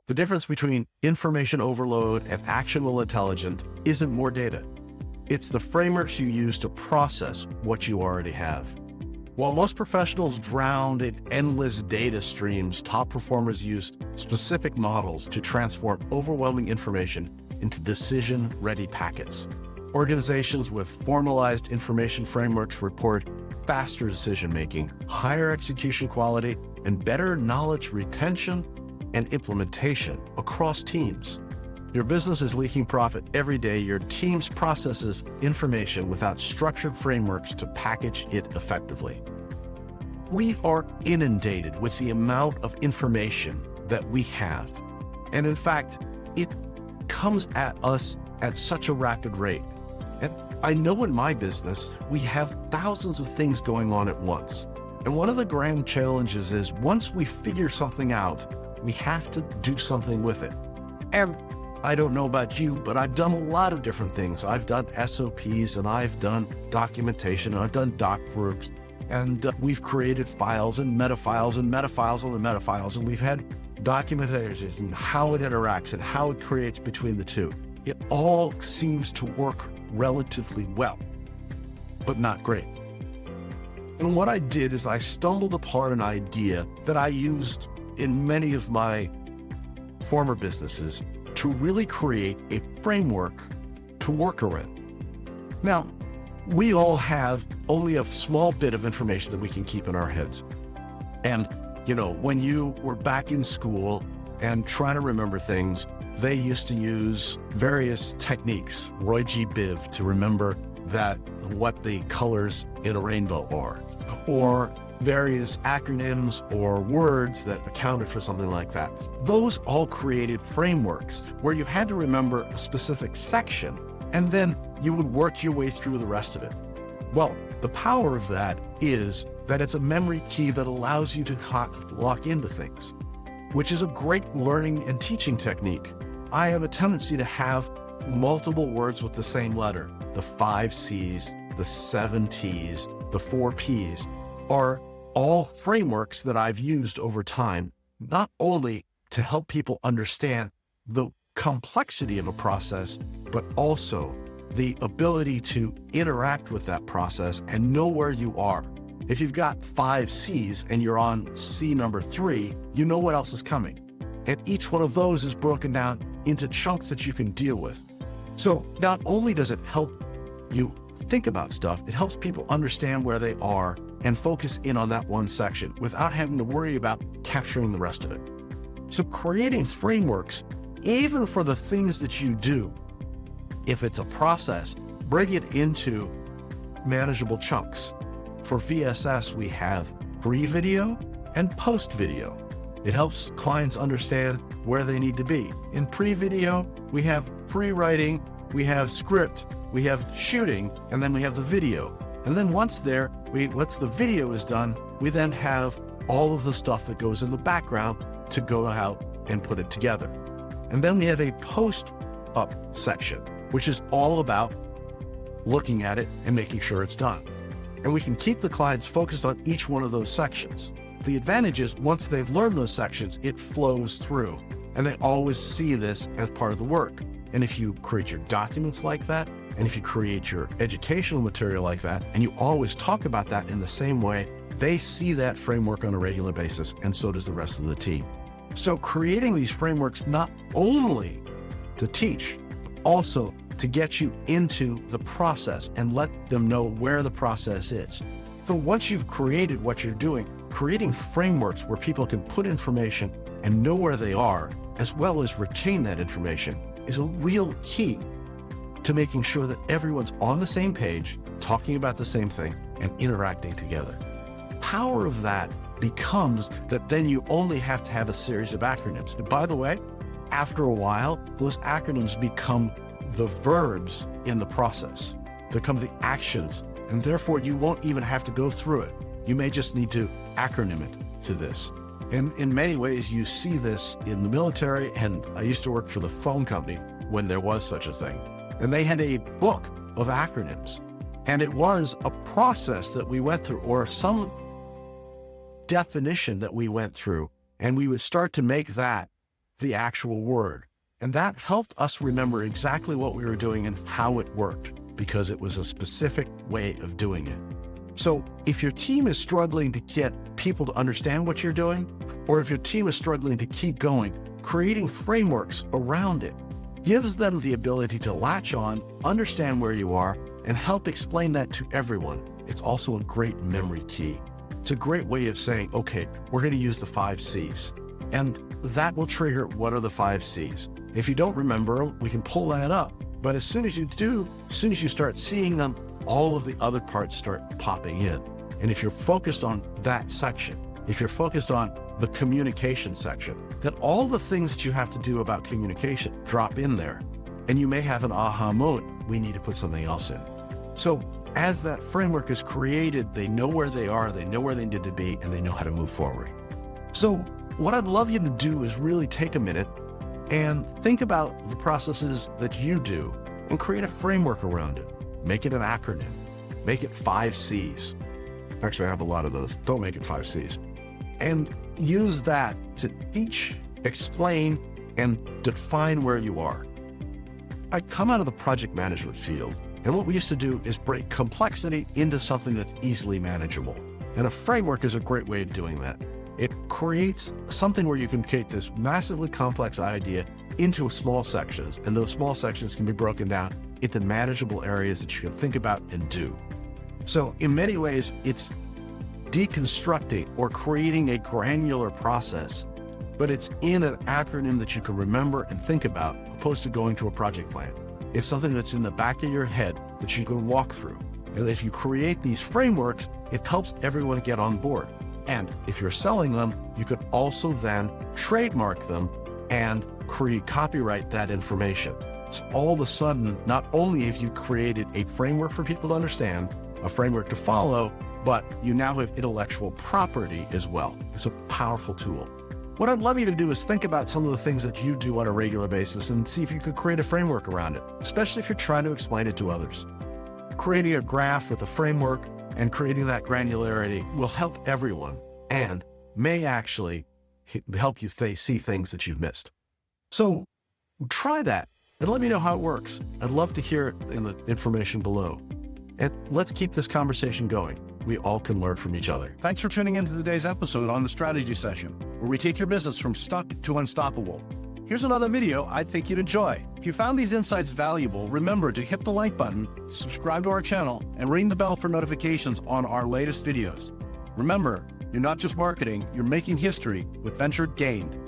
The difference between information overload and actionable intelligence isn't more data. It's the frameworks you use to process what you already have. While most professionals drown in endless data streams, top performers use specific models to transform overwhelming information into decision-ready packets. Organizations with formalized information frameworks report faster decision-making, higher execution quality, and better knowledge retention and implementation across teams. Your business is leaking profit every day. Your team processes information without structured frameworks to package it effectively. We are inundated with the amount of information that we have. And in fact, it comes at us at such a rapid rate. And I know in my business, we have thousands of things going on at once. And one of the grand challenges is once we figure something out, we have to do something with it. And I don't know about you, but I've done a lot of different things. I've done SOPs and I've done documentation and I've done doc groups, and we've created files and metafiles and metafiles and metafiles, and we've had documentation and how it interacts and how it creates between the two. It all seems to work relatively well, but not great. And what I did is I stumbled upon an idea that I used in many of my former businesses to really create a framework to work around. Now, we all have only a small bit of information that we can keep in our heads. And, when you were back in school and trying to remember things, they used to use various techniques, Roy G. Biv, to remember what the colors in a rainbow are, or various acronyms or words that accounted for something like that. Those all created frameworks where you had to remember a specific section, and then you would work your way through the rest of it. Well, the power of that is that it's a memory key that allows you to lock into things, which is a great learning and teaching technique. I have a tendency to have multiple words with the same letter. The 5 C's, the 7 T's, the 4 P's are all frameworks that I've used over time, not only to help people understand the complexity of a process, but also the ability to interact with that process and know where you are. If you've got 5 C's and you're on C number 3, you know what else is coming. And each one of those is broken down into chunks that you can deal with. So not only does it help you think about stuff, it helps people understand where they are and focus in on that one section without having to worry about capturing the rest of it. So creating frameworks, even for the things that you do, if it's a process, bring it into manageable chunks. For VSS, we have pre-video and post-video. It helps clients understand where they need to be. In pre-video, we have pre-writing, we have script, we have shooting, and then we have the video. And then once the video is done, we then have all of the stuff that goes in the background to go out and put it together. And then we have a post-up section, which is all about looking at it and making sure it's done. And we can keep the clients focused on each one of those sections. The advantage is once they've learned those sections, it flows through, and they always see this as part of the work. And if you create your documents like that, and if you create your educational material like that, and you always talk about that in the same way, they see that framework on a regular basis, and so does the rest of the team. So creating these frameworks not only to teach, but also to get you into the process and let them know where the process is. So once you've created what you're doing, creating frameworks where people can put information and know where they are, as well as retain that information, is a real key to making sure that everyone's on the same page, talking about the same thing, and interacting together. The power of that becomes that then you only have to have a series of acronyms. And by the way, after a while, those acronyms become the verbs in the process, become the actions, and therefore you won't even have to go through it. You may just need to acronym it to this. And in many ways, you see this in the military, and I used to work for the phone company when there was such a thing. And they had a book of acronyms, and it was a process that we went through, or some definition that we went through, and we would start to make that the actual word. And that helped us remember exactly what we were doing and how it worked, because it was a specific way of doing it. So if your team is struggling to get people to understand what you're doing, or if your team is struggling to keep going, creating frameworks around it gives them the ability to latch on, understand where you are, and help explain that to everyone. It's also a great memory key. It's a great way of saying, okay, we're going to use the 5 C's. And that will trigger what are the 5 C's. If you don't remember them, we can pull that up. But as soon as you do, as soon as you start seeing them, all of the other parts start popping in. And if you're focused on that section, if you're focused on the communication section, then all the things that you have to do about communication drop in there. And you may have an aha moment. We need to put something else in. So as that framework is created, they know where they are, they know where they need to be, and they know how to move forward. So what I'd love you to do is really take a minute and think about the processes that you do and create a framework around it. Make it an acronym. Make it 5 C's. Actually, I have a lot of those. Don't make it 5 C's. And use that to teach, explain, and define where you are. I come out of the project management field, and what we used to do is break complexity into something that's easily manageable. And a framework is a great way of doing that. It creates something where you can take this massively complex idea into small sections, and those small sections can be broken down into manageable areas that you can think about and do. So in many ways, it's deconstructing or creating a granular process, but it's in an acronym that you can remember and think about, opposed to going to a project plan. It's something that's in the back of your head that you can walk through. And if you create these frameworks, it helps everyone get on board. And if you're selling them, you could also then trademark them and copyright that information. So all of a sudden, not only have you created a framework for people to understand, a framework to follow, but you now have intellectual property as well. It's a powerful tool. What I'd love you to do is think about some of the things that you do on a regular basis and see if you could create a framework around it, especially if you're trying to explain it to others. Creating a graph with a framework and creating that granularity will help everyone and may actually help you see things that you've missed. So try that and let me know how it works. I'd love to hear it in the information below. And let's keep this conversation going. We all can learn from each other. Thanks for tuning into today's episode on the Strategy Session, where we take your business from stuck to unstoppable. Here's another video I think you'd enjoy. If you found these insights valuable, remember to hit the like button, subscribe to our channel, and ring the bell for notifications on our latest videos. Remember, you're not just marketing, you're making history with Venture Gained.